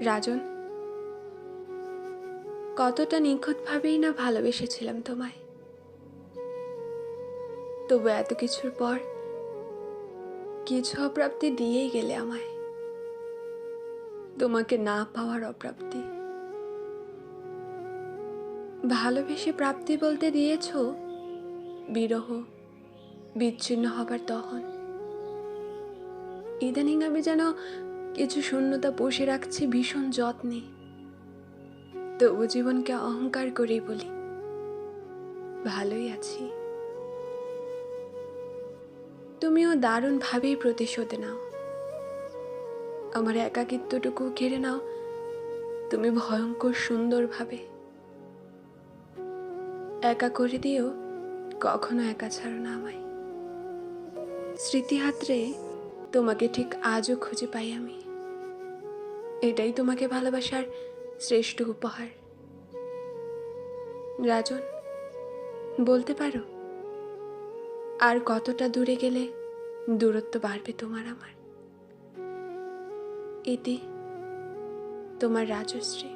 রাজন, কতটা নিখুঁতভাবেই না ভালোবেসেছিলাম তোমায়, তবু এত কিছুর পর কিছু অপ্রাপ্তি দিয়েই গেলে আমায়। তোমাকে না পাওয়ার অপ্রাপ্তি। ভালোবেসে প্রাপ্তি বলতে দিয়েছ বিরহ, বিচ্ছিন্ন হবার দহন। ইদানিং আমি যেন কিছু শূন্যতা পুষে রাখছি ভীষণ যত্নে, তবু জীবনকে অহংকার করেই বলি ভালোই আছি। তুমিও দারুণ ভাবেই প্রতিশোধ নাও, আমার একাকিত্বটুকু কেড়ে নাও তুমি ভয়ঙ্কর সুন্দর ভাবে। একা করে দিও, কখনো একা ছাড়ো না আমায়। স্মৃতিহাত্রে তোমাকে ঠিক আজও খুঁজে পাই আমি। এটাই তোমাকে ভালোবাসার শ্রেষ্ঠ উপহার। রাজন, বলতে পারো আর কতটা দূরে গেলে দূরত্ব বাড়বে তোমার আমার? এটি তোমার রাজশ্রী।